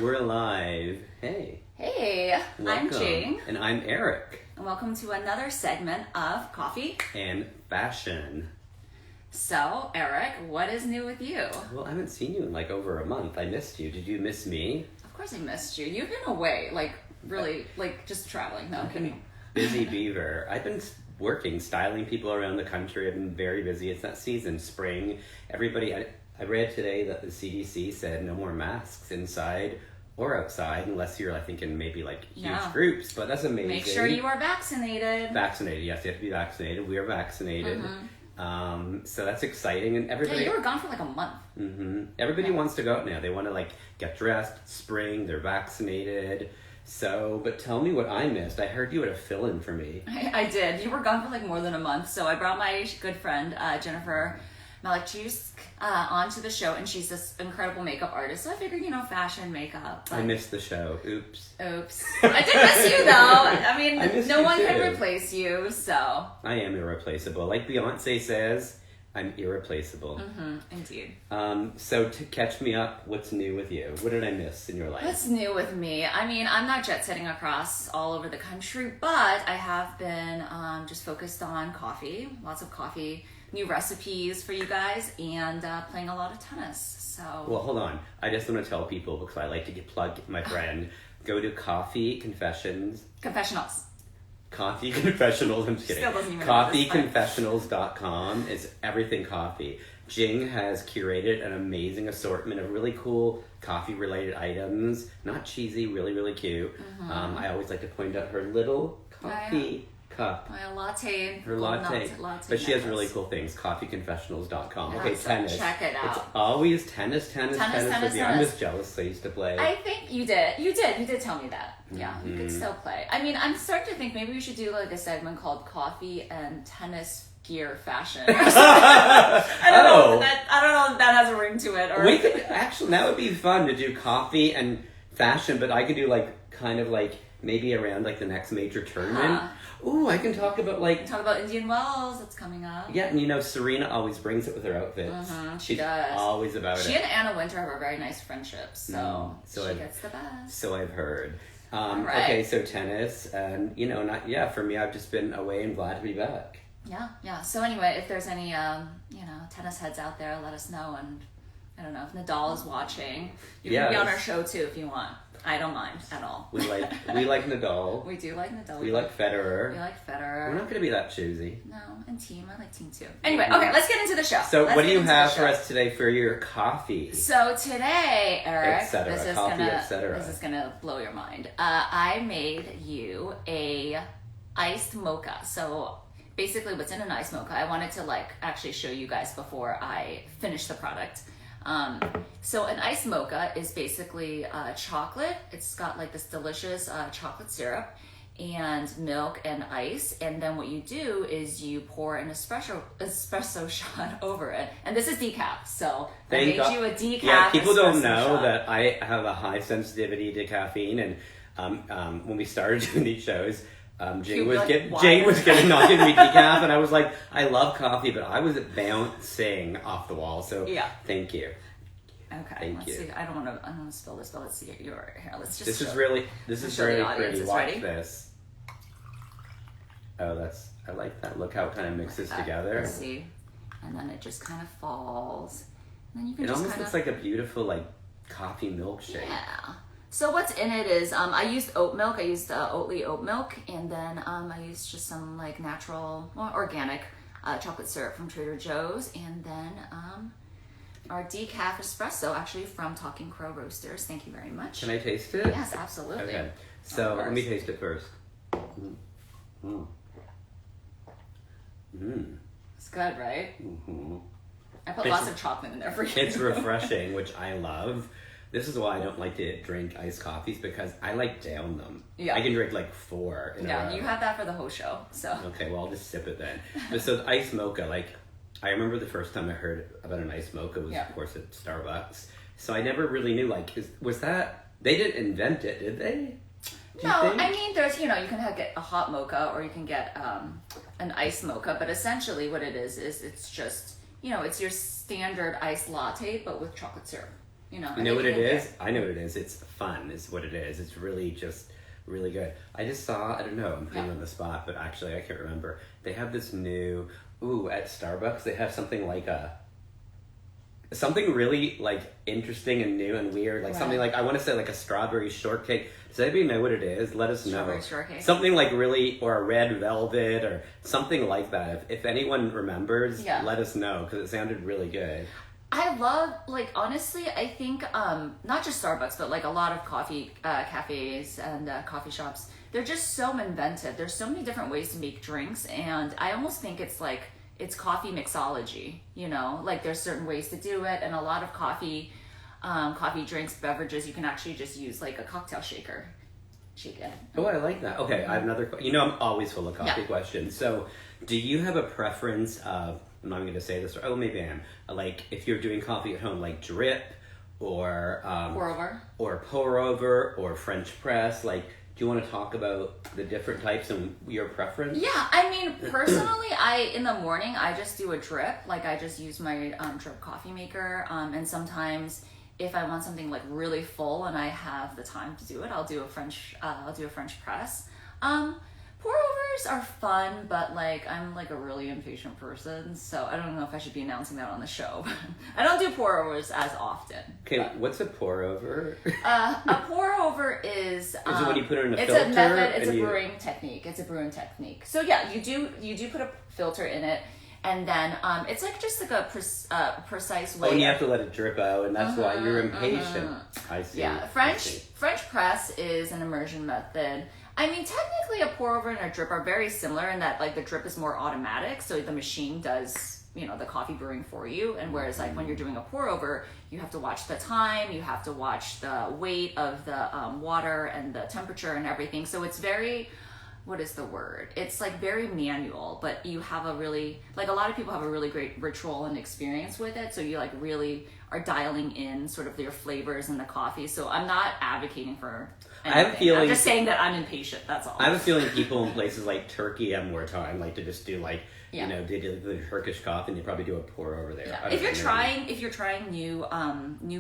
We're live. Hey. Hey, Welcome. I'm Jing. And I'm Eric. And welcome to another segment of Coffee And Fashion. So, Eric, what is new with you? Well, I haven't seen you in like over a month. I missed you. Did you miss me? Of course I missed you. You've been away, really, just traveling. No, I'm kidding. Busy beaver. I've been working, styling people around the country. I've been very busy. It's that season, spring. Everybody, I read today that the CDC said no more masks inside or outside unless you're, I think, in maybe like huge groups. But that's amazing. Make sure you are vaccinated. Vaccinated, yes, you have to be vaccinated. We are vaccinated. Mm-hmm. So that's exciting, and everybody. Yeah, you were gone for like a month. Mm-hmm. Everybody wants to go out now. They want to like get dressed. Spring. They're vaccinated. So, but tell me what I missed. I heard you had a fill-in for me. I did. You were gone for like more than a month, so I brought my good friend Jennifer Malachjusk onto the show, and she's this incredible makeup artist. So I figured, fashion, makeup. I missed the show. Oops. I did miss you though. I mean, no one can replace you, so. I am irreplaceable. Like Beyonce says, I'm irreplaceable. Mm-hmm, indeed. So to catch me up, what's new with you? What did I miss in your life? What's new with me? I mean, I'm not jet setting across all over the country, but I have been just focused on coffee, lots of coffee, new recipes for you guys, and playing a lot of tennis. So. Well, hold on. I just want to tell people, because I like to plug my friend, go to Confessionals. Coffee Confessionals, I'm just kidding. Coffeeconfessionals.com is everything coffee. Jing has curated an amazing assortment of really cool coffee-related items. Not cheesy, really, really cute. Mm-hmm. I always like to point out her little coffee cup. My latte. Her latte. But she has really cool things. Coffeeconfessionals.com. Okay, tennis. Check it out. It's always tennis with you. I'm just jealous. I used to play. I think you did. You did tell me that. Yeah, you could still play. I mean, I'm starting to think maybe we should do like a segment called Coffee and Tennis Gear Fashion. I don't know if that has a ring to it. Or we could actually, that would be fun to do coffee and fashion, but I could do maybe around like the next major tournament. Ooh, I can talk about Indian Wells that's coming up. Yeah, and Serena always brings it with her outfits. She does. Always about it. She and Anna Winter have a very nice friendship, so she gets the best. So I've heard. Right. Okay, so tennis, and for me, I've just been away and glad to be back. Yeah. So anyway, if there's any tennis heads out there, let us know. And I don't know if Nadal is watching. You can be on our show too if you want. I don't mind at all. We like Nadal. We do like Nadal. We like Federer. We're not going to be that choosy. No, and team. I like team too. Anyway, okay, let's get into the show. So what do you have for us today for your coffee? So today, Eric, this is gonna blow your mind. I made you a iced mocha. So basically, what's in an iced mocha? I wanted to actually show you guys before I finish the product. So an iced mocha is basically chocolate. It's got this delicious chocolate syrup and milk and ice, and then what you do is you pour an espresso shot over it, and this is decaf, so I made you a decaf. Yeah, people don't know shot. that I have a high sensitivity to caffeine, and when we started doing these shows, Jay was getting knocking me decaf, and I was like, I love coffee, but I was bouncing off the wall. So thank you. Okay, let's see. I don't want to spill this, but let's see your here. Let's just. This is really pretty. Watch this. Oh, I like that. Look how it kind of mixes together. Let's see, and then it just kind of falls. And then you can. It almost looks like a beautiful coffee milkshake. Yeah. So what's in it is I used oat milk. I used Oatly oat milk, and then I used just some natural, organic chocolate syrup from Trader Joe's, and then our decaf espresso, actually from Talking Crow Roasters. Thank you very much. Can I taste it? Yes, absolutely. Okay. So let me taste it first. It's good, right? Mm-hmm. I put lots of chocolate in there for you. It's refreshing, which I love. This is why I don't like to drink iced coffees, because I down them. Yeah. I can drink 4 in a row. You have that for the whole show, so. Okay, well, I'll just sip it then. But so the iced mocha, I remember the first time I heard about an iced mocha was, of course, at Starbucks. So I never really knew, was that, they didn't invent it, did they? No, I mean, there's, you can get a hot mocha, or you can get an iced mocha, but essentially what it is it's just, it's your standard iced latte, but with chocolate syrup. You know. You know what it is? I know what it is. It's fun is what it is. It's really just really good. I just saw, I don't know, I'm putting on the spot, but actually I can't remember. They have this new, at Starbucks, they have something like something really like interesting and new and weird. Like something like, I want to say like a strawberry shortcake. Does anybody know what it is? Let us know. Strawberry shortcake. Something like really, or a red velvet or something like that. If anyone remembers, let us know because it sounded really good. I love, like, honestly, I think, not just Starbucks, but, like, a lot of coffee cafes and coffee shops, they're just so inventive. There's so many different ways to make drinks, and I almost think it's, like, it's coffee mixology, you know? Like, there's certain ways to do it, and a lot of coffee drinks, beverages, you can actually just use, like, a cocktail shaker. Shake it. Oh, I like that. Okay, I have another, I'm always full of coffee questions. So, do you have a preference of, I'm not going to say this, or maybe I am. Like, if you're doing coffee at home, like drip or pour over or French press. Like, do you want to talk about the different types and your preference? Yeah, I mean, personally, in the morning I just do a drip. Like, I just use my drip coffee maker. And sometimes if I want something like really full and I have the time to do it, I'll do a French press. Pour overs are fun, but like I'm like a really impatient person, so I don't know if I should be announcing that on the show. I don't do pour overs as often. Okay, what's a pour over? A pour over is it when you put it in a filter? It's a method. It's a brewing technique. It's a brewing technique. So yeah, you do put a filter in it, and then it's like just like a precise way. Oh, and you have to let it drip out, and that's why you're impatient. I see. Yeah, French press is an immersion method. I mean, technically a pour over and a drip are very similar in that like the drip is more automatic, so the machine does, you know, the coffee brewing for you, and whereas like when you're doing a pour over, you have to watch the time, you have to watch the weight of the water and the temperature and everything. So it's very, what is the word? It's like very manual, but you have a really, like a lot of people have a really great ritual and experience with it. So you like really are dialing in sort of your flavors in the coffee. So I'm not advocating for anything. I have a feeling, I'm just saying that I'm impatient, that's all. I have a feeling people in places like Turkey have more time, like to just do like, you know, they do the Turkish coffee and they probably do a pour over there. Yeah. If you're trying new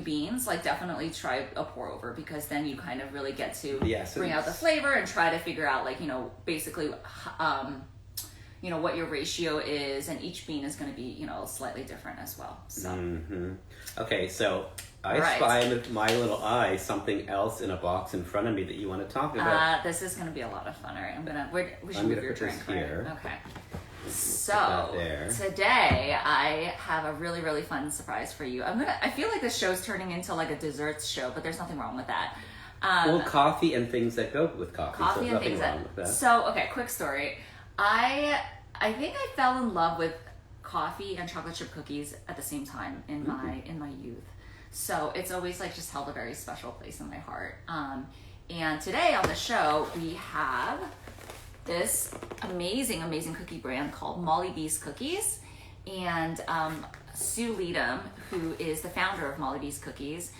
beans, like definitely try a pour over, because then you kind of really get to bring out the flavor and try to figure out like, you know, basically you know what your ratio is, and each bean is going to be, you know, slightly different as well. So okay, so I spy with my little eye something else in a box in front of me that you want to talk about. This is going to be a lot of fun. All right, we should move your drink here. Right? Okay. So today I have a really, really fun surprise for you. I feel like this show's turning into like a desserts show, but there's nothing wrong with that. Well, coffee and things that go with coffee. Coffee so and things wrong with that. So okay, quick story. I think I fell in love with coffee and chocolate chip cookies at the same time in my youth. So it's always like just held a very special place in my heart. And today on the show we have this amazing cookie brand called Molly B's Cookies, and Sue Leadham, who is the founder of Molly B's Cookies,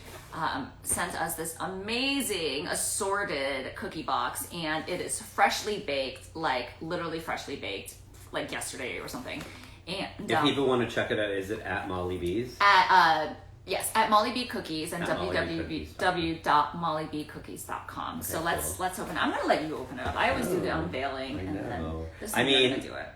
sent us this amazing assorted cookie box, and it is freshly baked, like literally freshly baked, like yesterday or something. And if people want to check it out, is it at Molly B's? Yes, at Molly B Cookies and www.mollybcookies.com. Okay, so let's open it. I'm gonna let you open it up. I always do the unveiling, and then this is gonna do it.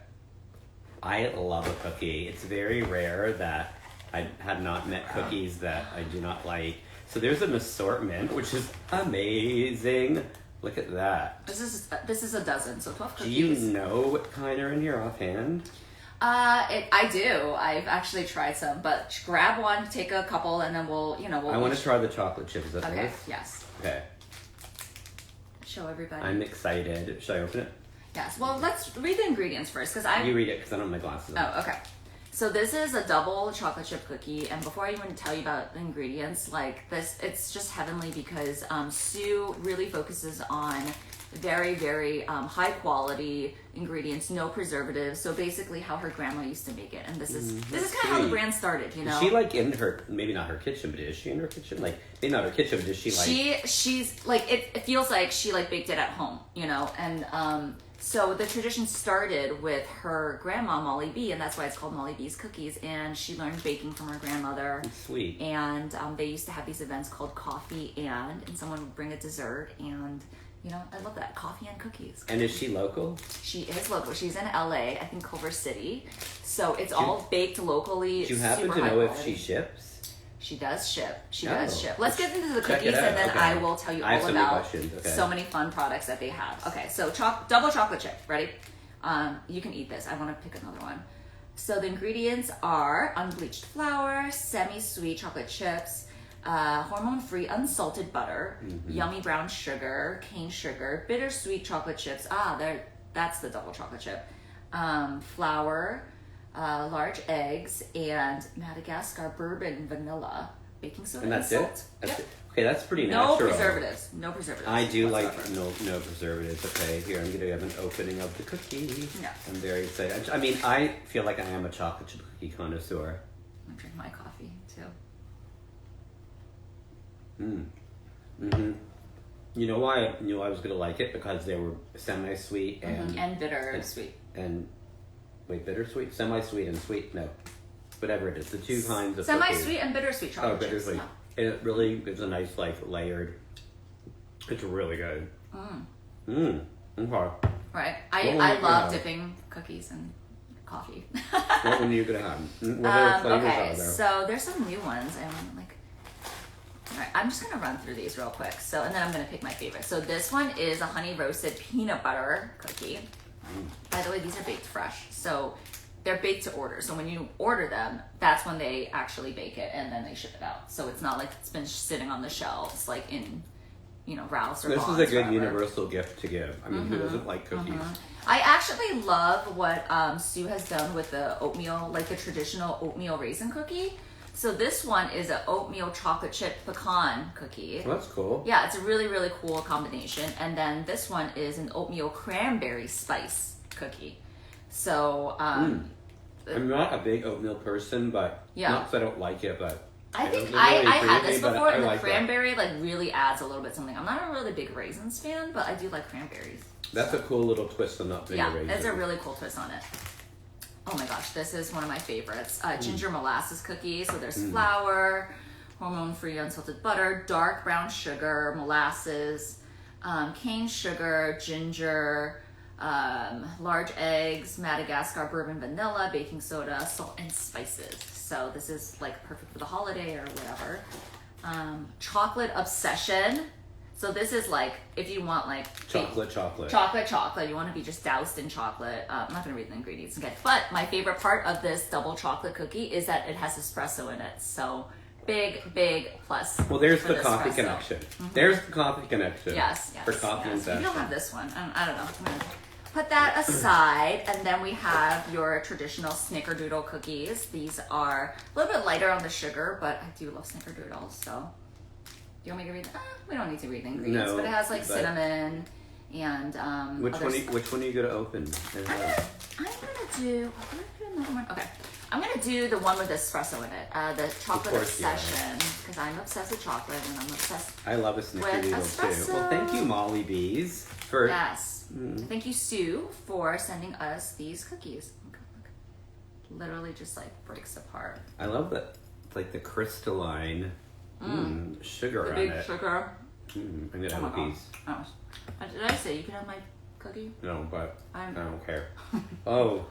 I love a cookie. It's very rare that I have not met cookies that I do not like. So there's an assortment, which is amazing. Look at that. This is a dozen, so 12 cookies. Do you know what kind are in here offhand? I do. I've actually tried some, but grab one, take a couple, and then we'll. I want to try the chocolate chips. Is that okay? Nice? Yes. Okay. Show everybody. I'm excited. Should I open it? Yes. Well, let's read the ingredients first, because You read it, because I don't have my glasses on. Oh, okay. So this is a double chocolate chip cookie, and before I even tell you about the ingredients, like this, it's just heavenly because Sue really focuses on very, very high quality ingredients, no preservatives. So basically, how her grandma used to make it, and this is kind of how the brand started. You know, is she like in her, maybe not her kitchen, but is she in her kitchen? Like maybe not her kitchen, but is she like? She's like it feels like she like baked it at home, you know, and So the tradition started with her grandma, Molly B, and that's why it's called Molly B's Cookies. And she learned baking from her grandmother. Sweet. And they used to have these events called Coffee and someone would bring a dessert. And, you know, I love that. Coffee and cookies. And is she local? She is local. She's in LA, I think Culver City. So it's all baked locally. Do you happen to know if she ships? She does ship. She does ship. Let's get into the cookies out. and then I will tell you all about Okay. so many fun products that they have. Okay, so double chocolate chip. Ready? You can eat this. I want to pick another one. So the ingredients are unbleached flour, semi-sweet chocolate chips, hormone-free unsalted butter, yummy brown sugar, cane sugar, bittersweet chocolate chips. That's the double chocolate chip. Flour, large eggs, and Madagascar bourbon vanilla, baking soda, and that's salt. It? Yep. Okay, that's pretty natural. No preservatives. No preservatives. I do whatsoever. like no preservatives. Okay, here I'm going to have an opening of the cookie. Yeah. I'm very excited. I mean, I feel like I am a chocolate chip cookie connoisseur. I'm gonna drink my coffee too. You know why I knew I was going to like it? Because they were semi-sweet And bitter sweet. And wait, bittersweet, semi-sweet, and sweet. No, whatever it is, the two kinds of Semi-sweet cookies. and bittersweet chocolate Oh, bittersweet. chips. And it really gives a nice, like, layered. It's really good. Okay. Right. What I one love you dipping cookies in coffee. What one are you gonna have? What other flavors Okay, are there? so there's some new ones. Alright, I'm just gonna run through these real quick. So, and then I'm gonna pick my favorite. So this one is a honey roasted peanut butter cookie. By the way, these are baked fresh. So they're baked to order. So when you order them, that's when they actually bake it and then they ship it out. So it's not like it's been sitting on the shelves like in, Ralph's or This Vons is a good forever. universal gift to give. I mean, who doesn't like cookies? I actually love what Sue has done with the oatmeal, like the traditional oatmeal raisin cookie. So this one is an oatmeal chocolate chip pecan cookie. Well, that's cool. Yeah, it's a really, really cool combination. And then this one is an oatmeal cranberry spice cookie. So, I'm not a big oatmeal person, but not because I don't like it, but I think it I really had agree this with me, before, but I and the like that. cranberry like really adds a little bit something. I'm not a really big raisins fan, but I do like cranberries. That's a cool little twist on not being a raisin. It's a really cool twist on it. Oh my gosh, this is one of my favorites. Ginger molasses cookie. So there's flour, hormone-free unsalted butter, dark brown sugar, molasses, cane sugar, ginger, large eggs, Madagascar bourbon vanilla, baking soda, salt, and spices. So this is like perfect for the holiday or whatever. Chocolate obsession. So this is like if you want like chocolate. You want to be just doused in chocolate. I'm not going to read the ingredients again. But my favorite part of this double chocolate cookie is that it has espresso in it. So big plus. Well, there's for the coffee espresso. connection. There's the coffee connection. Yes. For coffee and You don't session. have this one. I don't know. I'm gonna put that aside, and then we have your traditional Snickerdoodle cookies. These are a little bit lighter on the sugar, but I do love Snickerdoodles. So, do you want me to read? We don't need to read the ingredients, No, but it has like but- cinnamon and Which other which one are you gonna open? I'm gonna do another one. Okay, I'm gonna do the one with espresso in it. The chocolate course you are. obsession, because I'm obsessed with chocolate and I'm obsessed. I love a snickerdoodle too. espresso. Well, thank you, Molly Bees, for Yes. Thank you, Sue, for sending us these cookies. Look. Literally just like breaks apart. I love that, like the crystalline sugar The on big it. sugar. I'm gonna Oh have my a God. piece. Oh. Did I say you can have my cookie? No, but I I'm- don't care. Oh,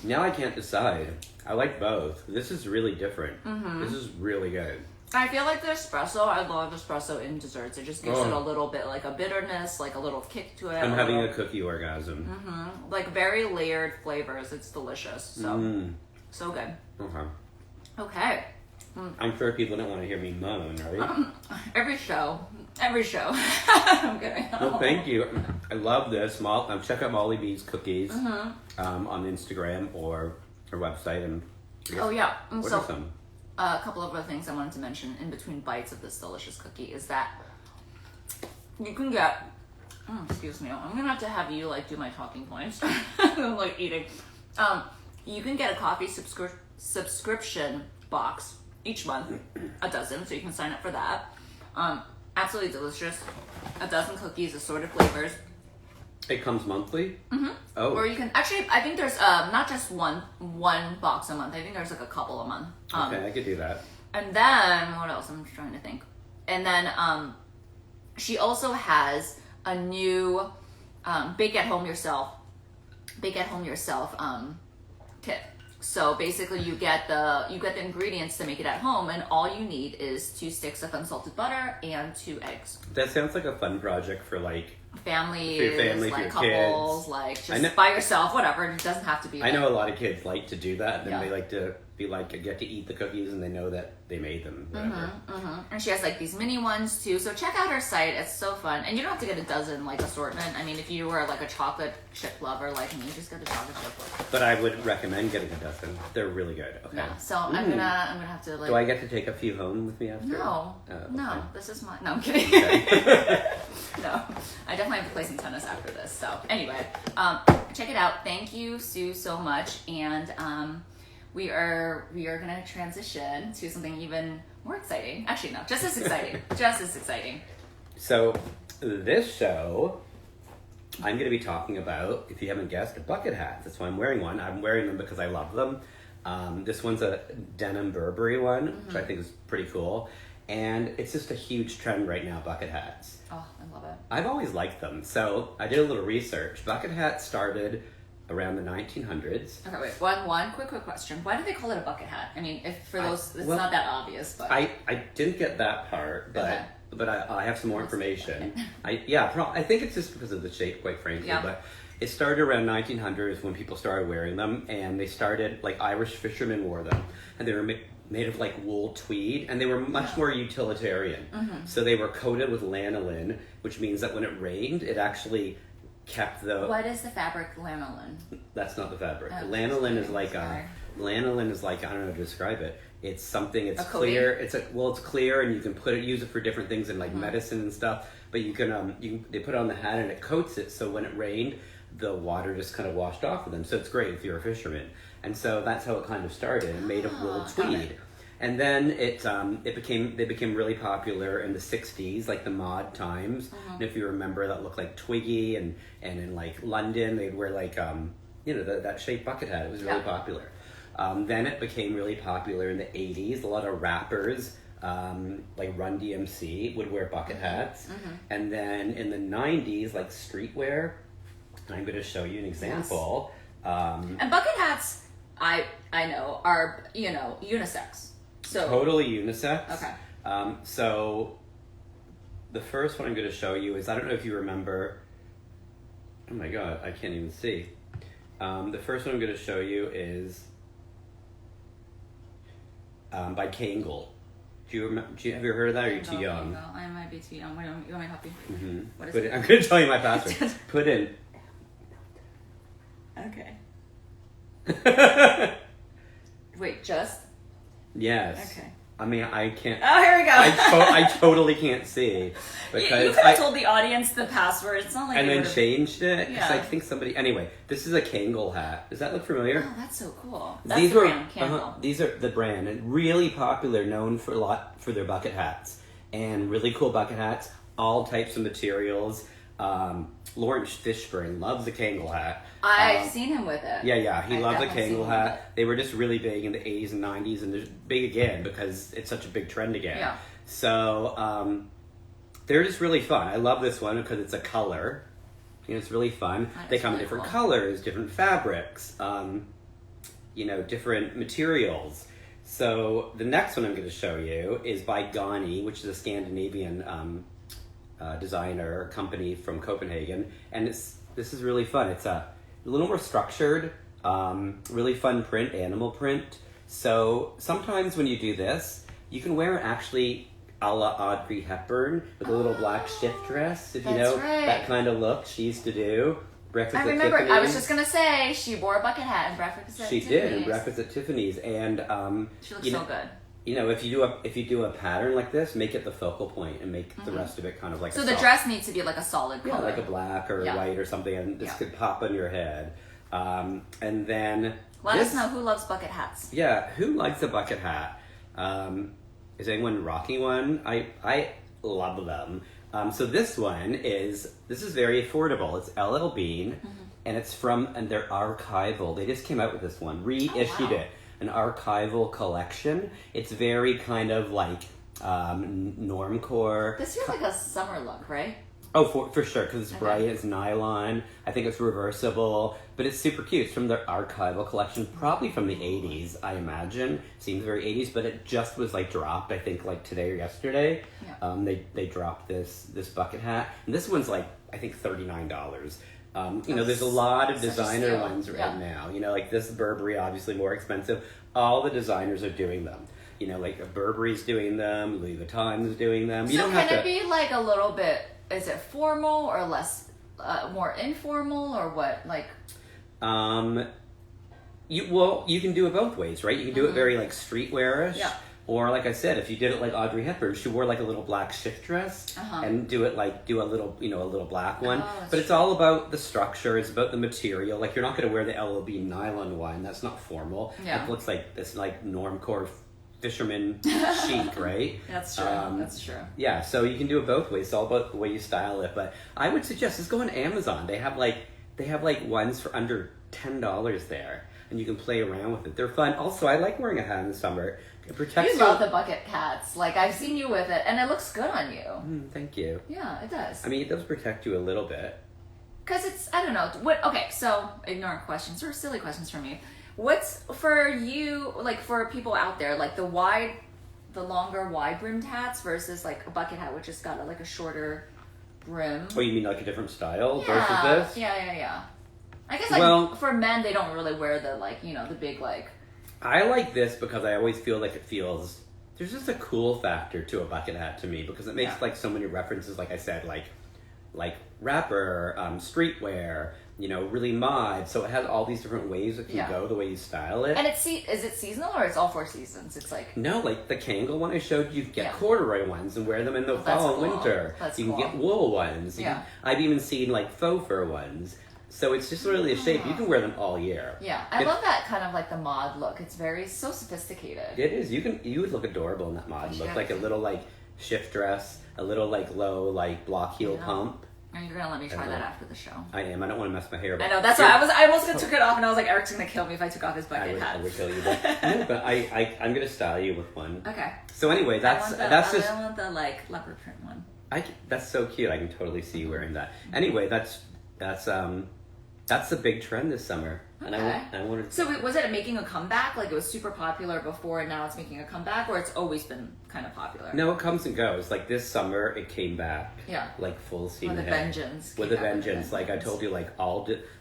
now I can't decide. I like both. This is really different. This is really good. I feel like the espresso, I love espresso in desserts. It just gives it a little bit like a bitterness, like a little kick to it. I'm having a cookie orgasm. like very layered flavors. It's delicious. So, so good. Okay. Okay. I'm sure people don't want to hear me moan, right? Every show. I'm kidding. Well, thank you. I love this. Check out Molly B's Cookies on Instagram or her website. And Oh yeah. what So are some? a couple of other things I wanted to mention in between bites of this delicious cookie is that you can get. Excuse me. I'm gonna have you like do my talking points. I'm like eating. You can get a coffee subscription box each month, a dozen, so you can sign up for that. Absolutely delicious. A dozen cookies, assorted flavors. It comes monthly? Mm-hmm. Oh. Or you can, actually, I think there's not just one box a month. I think there's like a couple a month. Okay, I could do that. And then, what else? I'm trying to think. And then she also has a new bake at home yourself kit. So basically you get the ingredients to make it at home, and all you need is 2 sticks of unsalted butter and 2 eggs. That sounds like a fun project for like families, for your family, like for your couples, kids. like just by yourself, whatever. It doesn't have to be. I know a lot of kids like to do that, and then Yeah. they like to be like get to eat the cookies, and they know that they made them. Whatever. And she has like these mini ones too. So check out her site. It's so fun, and you don't have to get a dozen like assortment. I mean, if you were like a chocolate chip lover like me, just get the chocolate chip. But I would recommend getting a dozen. They're really good. Okay. Yeah. So I'm gonna have to like. Do I get to take a few home with me after? No. Oh, okay. No. This is my. No, I'm kidding. Okay. No, I definitely have to play some tennis after this. So anyway, check it out. Thank you, Sue, so much, and we are gonna transition to something even more exciting. Actually, no, just as exciting. Just as exciting. So this show, I'm going to be talking about, if you haven't guessed, bucket hats. That's why I'm wearing one. I'm wearing them because I love them. This one's a denim Burberry one, which I think is pretty cool. And it's just a huge trend right now, bucket hats. Oh, I love it. I've always liked them. So I did a little research. Bucket hats started around the 1900s. Okay, wait. One quick question. Why do they call it a bucket hat? I mean, if for those, it's not that obvious, but I didn't get that part, but Okay. but I have some more information. I think it's just because of the shape, quite frankly. Yeah. But it started around 1900s when people started wearing them, and they started like Irish fishermen wore them, and they were made of like wool tweed, and they were much more utilitarian. So they were coated with lanolin, which means that when it rained, it actually kept the. What is the fabric lanolin? That's not the fabric. Oh, Lanolin is like sorry. lanolin is like, I don't know how to describe it. It's something. It's A coating? clear. It's clear, and you can use it for different things in like medicine and stuff. But you can they put it on the hat and it coats it, so when it rained, the water just kind of washed off of them. So it's great if you're a fisherman. And so that's how it kind of started, made of wool tweed. And then they became really popular in the 60s, like the mod times. And if you remember, that looked like Twiggy, and in like London, they'd wear like that shaped bucket hat. It was really popular. Then it became really popular in the 80s. A lot of rappers, like Run DMC, would wear bucket hats. And then in the 90s, like streetwear, I'm going to show you an example. And bucket hats, I know, are unisex. So Totally unisex. Okay. So the first one I'm going to show you is, I don't know if you remember. Oh my god, I can't even see. The first one I'm going to show you is by Kangal. Have you ever heard of that, or are you too young? I might be too young. You want me to help you? Mm-hmm. What is I'm going to tell you my password. Put in. Okay. Wait, just? Yes. Okay. I mean, I can't. Oh, here we go. I totally can't see You because could have told the audience the password. It's not like and they then would've- changed it because Yeah. I think somebody. Anyway, this is a Kangal hat. Does that look familiar? Oh, that's so cool. That's These the were brand, Kangal. these are the brand, and really popular, known for their bucket hats, and really cool bucket hats, all types of materials. Lawrence Fishburne loves the Kangal hat. I've seen him with it. Yeah, he I've loves the definitely seen Kangal him hat. with it. They were just really big in the 80s and 90s, and they're big again because it's such a big trend again. Yeah. So they're just really fun. I love this one because it's a color. It's really fun. They come in really different cool. colors, different fabrics, different materials. So the next one I'm going to show you is by Gani, which is a Scandinavian designer company from Copenhagen, and this is really fun. It's a little more structured, really fun print, animal print. So sometimes when you do this, you can wear actually a la Audrey Hepburn with a little black shift dress, if you That's know right. that kind of look she used to do. Breakfast I at remember. Tiffany's. I was just gonna say she wore a bucket hat in Breakfast at She Tiffany's. did in Breakfast at Tiffany's, and She looks so good. if you do a pattern like this, make it the focal point and make the rest of it kind of like So a the soft- dress needs to be like a solid yeah, color. like a black or Yeah. white or something, and this Yeah. could pop on your head. And then Let us know who loves bucket hats. Yeah, who likes a bucket hat? Is anyone rocking one? love them. So this is very affordable. It's LL Bean, and it's and they're archival. They just came out with this one, reissued it, an archival collection. It's very kind of like normcore. This feels like a summer look, right? Oh, for sure, because it's bright, it's nylon. I think it's reversible, but it's super cute. It's from their archival collection, probably from the 80s, I imagine. Seems very 80s, but it just was like dropped, I think, like today or yesterday. Yeah. They dropped this bucket hat, and this one's like, I think, $39. There's a lot of designer ones right now. Like this Burberry, obviously more expensive. All the designers are doing them. Like Burberry's doing them, Louis Vuitton's doing them. So can it be like a little bit? Is it formal or less, more informal or what? Like, you can do it both ways, right? You can do it very like streetwear-ish, or like I said, if you did it like Audrey Hepburn, she wore like a little black shift dress and do a little black one. But it's all about the structure. It's about the material. Like you're not going to wear the LLB nylon one. That's not formal. It looks like this like normcore fisherman chic, right? That's true. That's true. Yeah, so you can do it both ways. It's all about the way you style it. But I would suggest just go on Amazon. They have like ones for under $10 there, and you can play around with it. They're fun. Also, I like wearing a hat in the summer. It protects you. You love the bucket hats. Like I've seen you with it, and it looks good on you. Thank you. Yeah, it does. I mean, it does protect you a little bit. Because it's, I don't know. Okay, so ignorant questions or silly questions from me. What's for you, like for people out there, like the longer wide brimmed hats versus like a bucket hat, which has got a shorter brim? Oh, you mean like a different style versus this? Yeah. I guess for men, they don't really wear the the big I like this because I always feel like there's just a cool factor to a bucket hat to me because it makes like so many references, like I said, like rapper, streetwear, really mod. So it has all these different ways it can go the way you style it. And is it seasonal or it's all 4 seasons? It's like no, like the Kangal one I showed you get corduroy ones and wear them in the fall and winter. You can get wool ones. I've even seen like faux fur ones. So it's just really a shape. You can wear them all year. Yeah, I love that kind of like the mod look. It's so sophisticated. It is. You would look adorable in that mod look, like a little like shift dress, a little like low like block heel pump. And you're gonna let me try that after the show. I am. I don't want to mess my hair up. I know. That's why I almost took it off, and I was like, Eric's gonna kill me if I took off his bucket hat. I would kill you, but I'm gonna style you with one. Okay. So anyway, I want the leopard print one. That's so cute. I can totally see you wearing that. Anyway, that's a big trend this summer. Okay. And I wanted. So was it making a comeback? Like it was super popular before, and now it's making a comeback, or it's always been kind of popular? No, it comes and goes. Like this summer, it came back. Yeah. Like full steam ahead. With a vengeance. Like I told you, like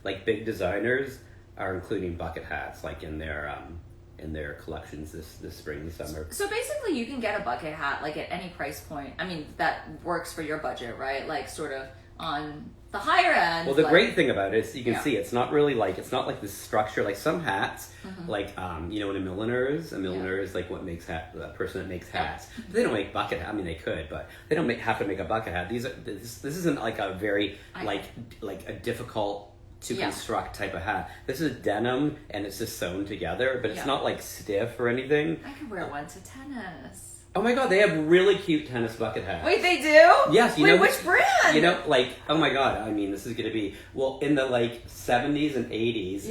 like big designers are including bucket hats, like in their collections this spring and summer. So basically, you can get a bucket hat like at any price point. I mean, that works for your budget, right? Like sort of on the higher end. Well, the great thing about it is you can see it's not really it's not like this structure. Like some hats, like in a milliner is like what makes the person that makes hats. But they don't make bucket hats. I mean, they could, but they don't have to make a bucket hat. This isn't like a very like a difficult to construct type of hat. This is denim and it's just sewn together, but it's not like stiff or anything. I could wear one to tennis. Oh my god, they have really cute tennis bucket hats. Wait, they do? Yes. Wait, which brand? Oh my god, I mean, this is going to be, in the 70s and 80s,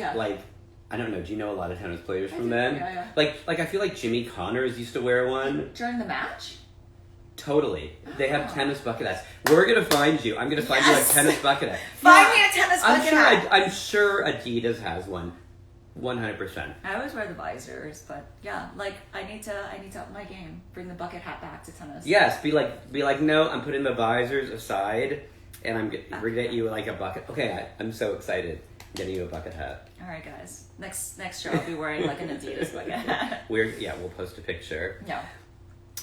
I don't know, do you know a lot of tennis players from then? Yeah. Like I feel like Jimmy Connors used to wear one. During the match? Totally. They have tennis bucket hats. We're going to find you. I'm going to find you a tennis bucket hat. Find me a tennis bucket hat. I'm sure Adidas has one. 100%. I always wear the visors, but I need to up my game. Bring the bucket hat back to tennis. Yes, be like, no, I'm putting the visors aside, and we're gonna get you like a bucket. Okay, I'm so excited. I'm getting you a bucket hat. All right, guys. Next show, I'll be wearing like an Adidas bucket hat. We'll post a picture. Yeah.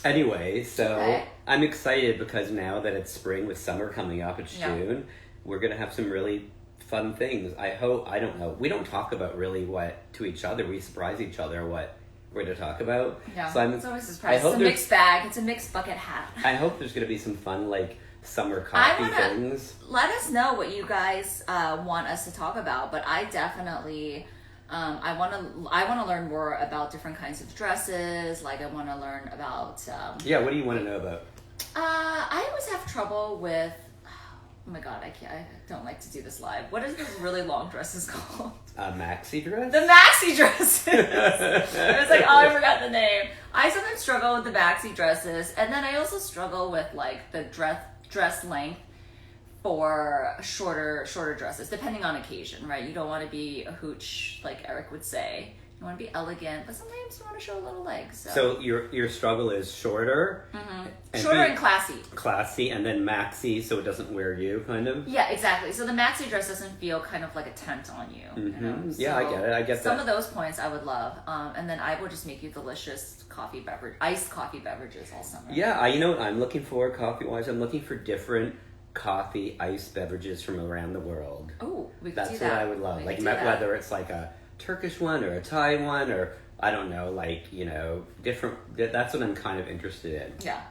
Anyway, so I'm excited because now that it's spring with summer coming up, it's June. We're gonna have some really fun things. I don't know. We don't talk about really what to each other. We surprise each other what we're going to talk about. Yeah, so it's always a surprise. It's a mixed bag. It's a mixed bucket hat. I hope there's going to be some fun summer coffee things. Let us know what you guys want us to talk about. But I definitely, I want to learn more about different kinds of dresses. Like I want to learn about. What do you want to know about? I trouble with. Oh my god, I don't like to do this live. What is this really long dresses called? A maxi dress? The maxi dresses. I was like, oh, I forgot the name. I sometimes struggle with the maxi dresses, and then I also struggle with like the dress length for shorter dresses, depending on occasion, right? You don't want to be a hooch, like Eric would say. You want to be elegant, but sometimes you want to show a little leg. So your struggle is shorter, shorter and classy. Classy, and then maxi, so it doesn't wear you, kind of. Yeah, exactly. So the maxi dress doesn't feel kind of like a tent on you. You know? Yeah, I get it. I get that. Some of those points I would love, and then I will just make you delicious iced coffee beverages all summer. Yeah, you know what I'm looking for coffee-wise? I'm looking for different coffee iced beverages from around the world. Oh, we could That's do what that. I would love. We Like could do that. whether it's like a Turkish one or a Thai one or I don't know, like, you know, different. That's what I'm kind of interested in. Yeah.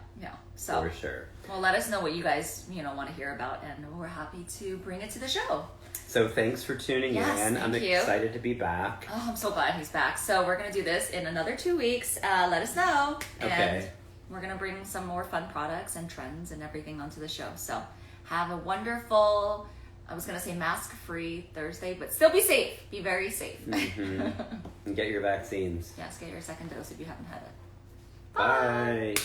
So for sure. Well, let us know what you guys want to hear about, and we're happy to bring it to the show. So thanks for tuning in. I'm excited to be back. Oh, I'm so glad he's back. So we're gonna do this in another 2 weeks. Let us know. Okay. And we're gonna bring some more fun products and trends and everything onto the show. So have a wonderful, I was going to say mask-free Thursday, but still be safe. Be very safe. And get your vaccines. Yes, get your second dose if you haven't had it. Bye.